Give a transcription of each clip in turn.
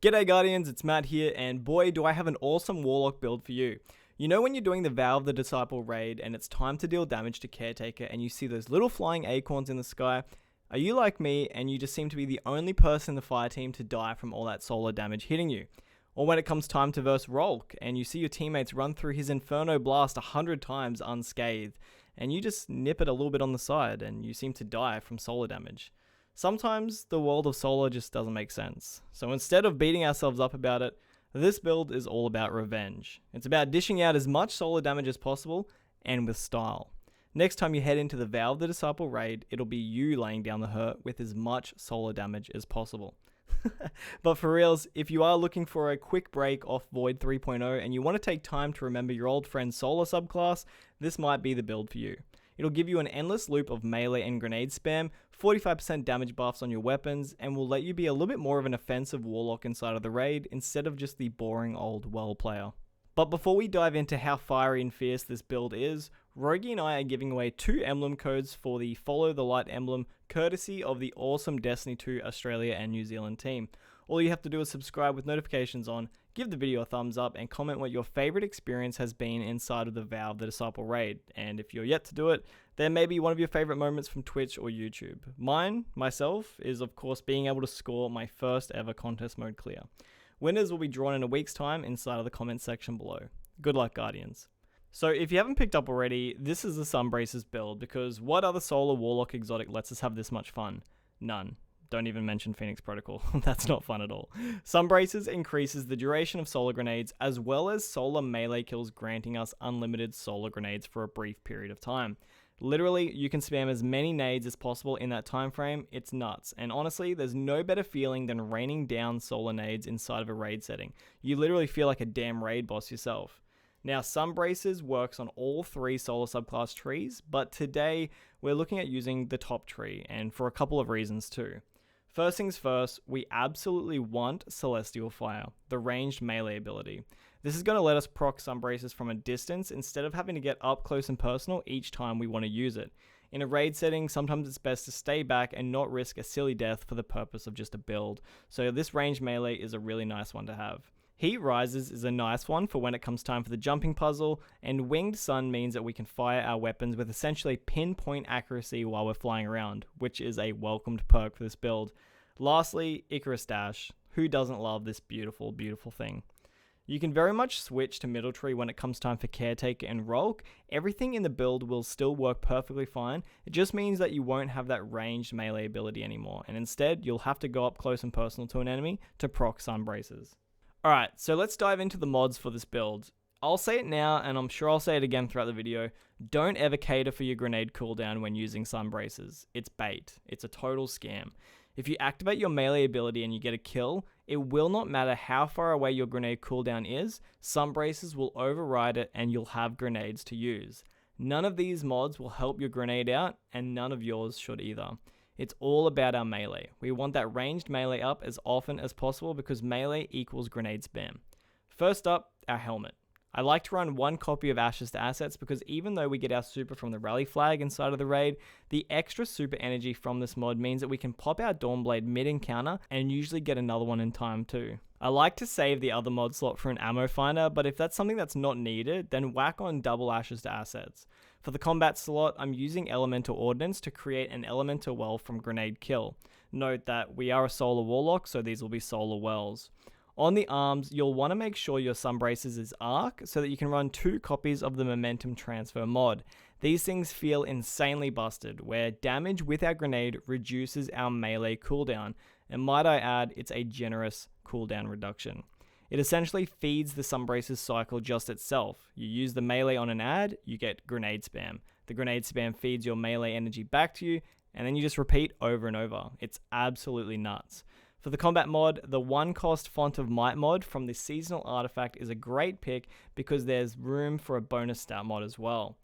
G'day Guardians, it's Matt here, and boy do I have an awesome Warlock build for you. You know when you're doing the Vow of the Disciple raid and it's time to deal damage to Caretaker and you see those little flying acorns in the sky? Are you like me and you just seem to be the only person in the fire team to die from all that solar damage hitting you? Or when it comes time to verse Rhulk and you see your teammates run through his inferno blast 100 times unscathed and you just nip it a little bit on the side and you seem to die from solar damage? Sometimes the world of solar just doesn't make sense. So instead of beating ourselves up about it, this build is all about revenge. It's about dishing out as much solar damage as possible and with style. Next time you head into the Vow of the Disciple raid, it'll be you laying down the hurt with as much solar damage as possible. But for reals, if you are looking for a quick break off Void 3.0 and you want to take time to remember your old friend Solar subclass, this might be the build for you. It'll give you an endless loop of melee and grenade spam, 45% damage buffs on your weapons, and will let you be a little bit more of an offensive warlock inside of the raid instead of just the boring old well player. But before we dive into how fiery and fierce this build is, Roguey and I are giving away 2 emblem codes for the Follow the Light emblem, courtesy of the awesome Destiny 2 Australia and New Zealand team. All you have to do is subscribe with notifications on, give the video a thumbs up, and comment what your favorite experience has been inside of the Vow of the Disciple raid. And if you're yet to do it, then maybe one of your favorite moments from Twitch or YouTube. Myself, is of course being able to score my first ever contest mode clear. Winners will be drawn in a week's time inside of the comment section below. Good luck, Guardians. So if you haven't picked up already, this is the Sunbracers build, because what other Solar Warlock exotic lets us have this much fun? None. Don't even mention Phoenix Protocol, that's not fun at all. Sunbracers increases the duration of solar grenades as well as solar melee kills, granting us unlimited solar grenades for a brief period of time. Literally, you can spam as many nades as possible in that time frame. It's nuts, and honestly, there's no better feeling than raining down solar nades inside of a raid setting. You literally feel like a damn raid boss yourself. Now, Sunbracers works on all 3 solar subclass trees, but today we're looking at using the top tree, and for a couple of reasons too. First things first, we absolutely want Celestial Fire, the ranged melee ability. This is going to let us proc Sunbracers from a distance instead of having to get up close and personal each time we want to use it. In a raid setting, sometimes it's best to stay back and not risk a silly death for the purpose of just a build, so this ranged melee is a really nice one to have. Heat Rises is a nice one for when it comes time for the jumping puzzle, and Winged Sun means that we can fire our weapons with essentially pinpoint accuracy while we're flying around, which is a welcomed perk for this build. Lastly, Icarus Dash. Who doesn't love this beautiful, beautiful thing? You can very much switch to middle tree when it comes time for Caretaker and Rhulk. Everything in the build will still work perfectly fine. It just means that you won't have that ranged melee ability anymore, and instead you'll have to go up close and personal to an enemy to proc Sunbracers. Alright, so let's dive into the mods for this build. I'll say it now, and I'm sure I'll say it again throughout the video. Don't ever cater for your grenade cooldown when using Sunbracers. It's bait. It's a total scam. If you activate your melee ability and you get a kill, it will not matter how far away your grenade cooldown is, Sunbracers will override it and you'll have grenades to use. None of these mods will help your grenade out, and none of yours should either. It's all about our melee. We want that ranged melee up as often as possible because melee equals grenade spam. First up, our helmet. I like to run 1 copy of aest assets because even though we get our super from the rally flag inside of the raid, the extra super energy from this mod means that we can pop our Dawnblade mid-encounter and usually get another one in time too. I like to save the other mod slot for an ammo finder, but if that's something that's not needed, then whack on double aest assets. For the combat slot, I'm using Elemental Ordnance to create an Elemental Well from Grenade Kill. Note that we are a Solar Warlock, so these will be Solar Wells. On the arms, you'll want to make sure your Sunbracers is Arc so that you can run 2 copies of the Momentum Transfer mod. These things feel insanely busted, where damage with our grenade reduces our melee cooldown, and might I add, it's a generous cooldown reduction. It essentially feeds the Sunbracers cycle just itself. You use the melee on an ad, you get grenade spam. The grenade spam feeds your melee energy back to you, and then you just repeat over and over. It's absolutely nuts. For the combat mod, the 1-cost Font of Might mod from the seasonal artifact is a great pick because there's room for a bonus stat mod as well.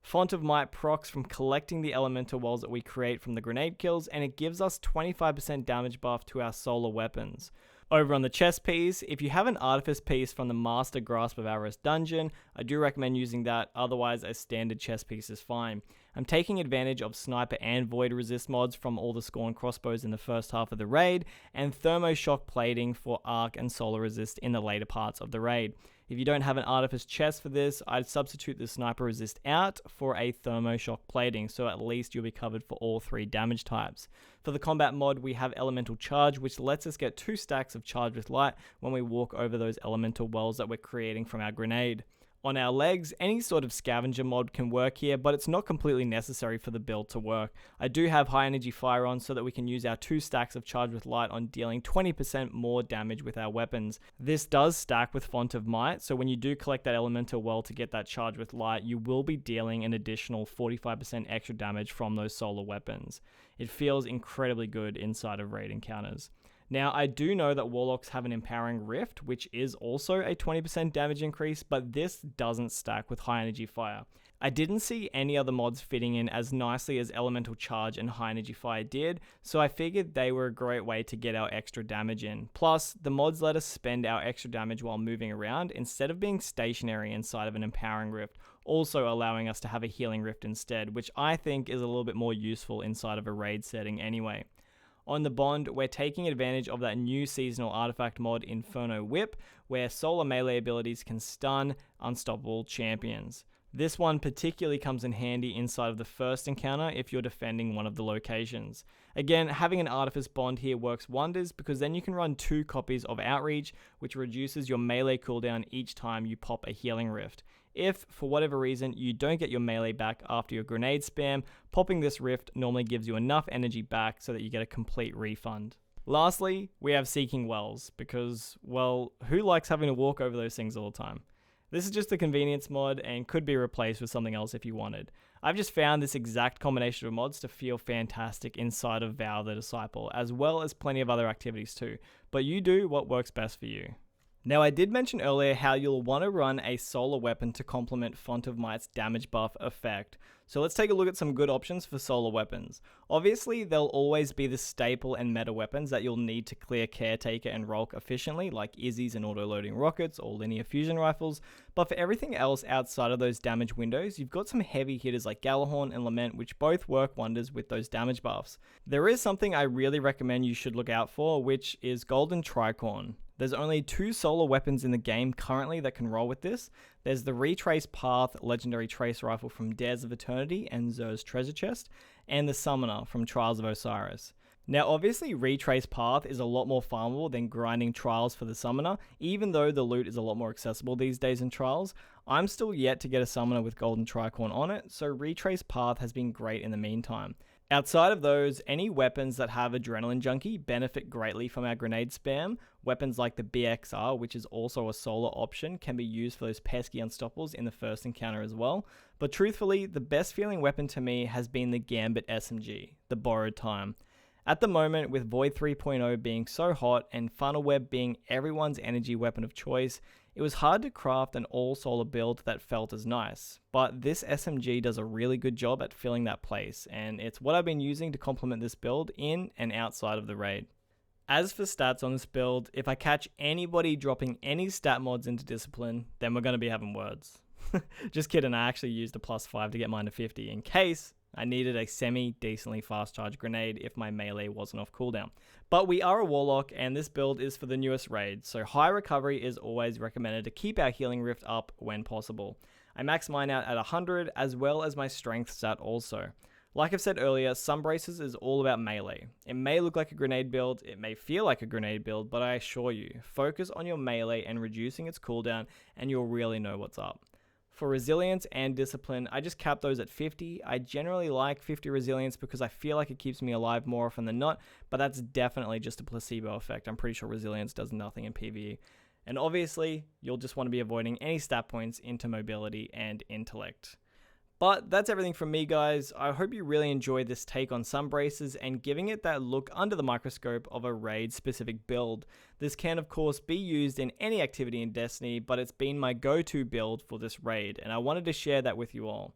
Font of Might procs from collecting the elemental wells that we create from the grenade kills, and it gives us 25% damage buff to our solar weapons. Over on the chest piece, if you have an artifice piece from the Master Grasp of Avarice dungeon, I do recommend using that, otherwise a standard chest piece is fine. I'm taking advantage of sniper and void resist mods from all the Scorn crossbows in the first half of the raid, and thermo shock plating for arc and solar resist in the later parts of the raid. If you don't have an artifice chest for this, I'd substitute the sniper resist out for a thermo shock plating, so at least you'll be covered for all 3 damage types. For the combat mod, we have elemental charge, which lets us get 2 stacks of charge with light when we walk over those elemental wells that we're creating from our grenade. On our legs, any sort of scavenger mod can work here, but it's not completely necessary for the build to work. I do have high energy fire on so that we can use our 2 stacks of charge with light on dealing 20% more damage with our weapons. This does stack with Font of Might, so when you do collect that elemental well to get that charge with light, you will be dealing an additional 45% extra damage from those solar weapons. It feels incredibly good inside of raid encounters. Now, I do know that Warlocks have an Empowering Rift, which is also a 20% damage increase, but this doesn't stack with High Energy Fire. I didn't see any other mods fitting in as nicely as Elemental Charge and High Energy Fire did, so I figured they were a great way to get our extra damage in. Plus, the mods let us spend our extra damage while moving around instead of being stationary inside of an Empowering Rift, also allowing us to have a Healing Rift instead, which I think is a little bit more useful inside of a raid setting anyway. On the Bond, we're taking advantage of that new seasonal artifact mod Inferno Whip, where solar melee abilities can stun unstoppable champions. This one particularly comes in handy inside of the first encounter if you're defending one of the locations. Again, having an Artifice Bond here works wonders because then you can run 2 copies of Outreach, which reduces your melee cooldown each time you pop a Healing Rift. If, for whatever reason, you don't get your melee back after your grenade spam, popping this rift normally gives you enough energy back so that you get a complete refund. Lastly, we have Seeking Wells, because, well, who likes having to walk over those things all the time? This is just a convenience mod and could be replaced with something else if you wanted. I've just found this exact combination of mods to feel fantastic inside of Vow the Disciple, as well as plenty of other activities too, but you do what works best for you. Now, I did mention earlier how you'll want to run a solar weapon to complement Font of Might's damage buff effect. So let's take a look at some good options for solar weapons. Obviously, there'll always be the staple and meta weapons that you'll need to clear Caretaker and Rhulk efficiently, like Izzy's and auto-loading rockets or linear fusion rifles. But for everything else outside of those damage windows, you've got some heavy hitters like Gjallarhorn and Lament, which both work wonders with those damage buffs. There is something I really recommend you should look out for, which is Golden Tricorn. There's only 2 solar weapons in the game currently that can roll with this. There's the Retrace Path Legendary Trace Rifle from Dares of Eternity and Xur's Treasure Chest, and the Summoner from Trials of Osiris. Now, obviously, Retrace Path is a lot more farmable than grinding Trials for the Summoner, even though the loot is a lot more accessible these days in Trials. I'm still yet to get a Summoner with Golden Tricorn on it, so Retrace Path has been great in the meantime. Outside of those, any weapons that have Adrenaline Junkie benefit greatly from our grenade spam. Weapons like the BXR, which is also a solar option, can be used for those pesky unstoppables in the first encounter as well. But truthfully, the best feeling weapon to me has been the Gambit SMG, the Borrowed Time. At the moment, with Void 3.0 being so hot and Funnel Web being everyone's energy weapon of choice, it was hard to craft an all-solar build that felt as nice, but this SMG does a really good job at filling that place, and it's what I've been using to complement this build in and outside of the raid. As for stats on this build, if I catch anybody dropping any stat mods into Discipline, then we're going to be having words. Just kidding, I actually used a +5 to get mine to 50 in case I needed a semi-decently fast charge grenade if my melee wasn't off cooldown. But we are a Warlock and this build is for the newest raid, so high recovery is always recommended to keep our healing rift up when possible. I max mine out at 100 as well as my strength stat also. Like I've said earlier, Sunbracers is all about melee. It may look like a grenade build, it may feel like a grenade build, but I assure you, focus on your melee and reducing its cooldown and you'll really know what's up. For resilience and discipline, I just cap those at 50. I generally like 50 resilience because I feel like it keeps me alive more often than not, but that's definitely just a placebo effect. I'm pretty sure resilience does nothing in PvE. And obviously, you'll just want to be avoiding any stat points into mobility and intellect. But that's everything from me, guys. I hope you really enjoyed this take on Sunbracers and giving it that look under the microscope of a raid-specific build. This can, of course, be used in any activity in Destiny, but it's been my go-to build for this raid, and I wanted to share that with you all.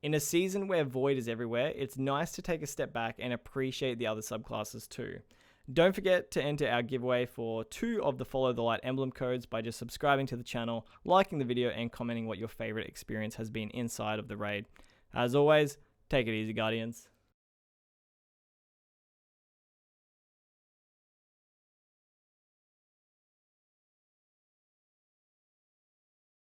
In a season where Void is everywhere, it's nice to take a step back and appreciate the other subclasses too. Don't forget to enter our giveaway for 2 of the Follow the Light emblem codes by just subscribing to the channel, liking the video, and commenting what your favorite experience has been inside of the raid. As always, Take it easy, Guardians.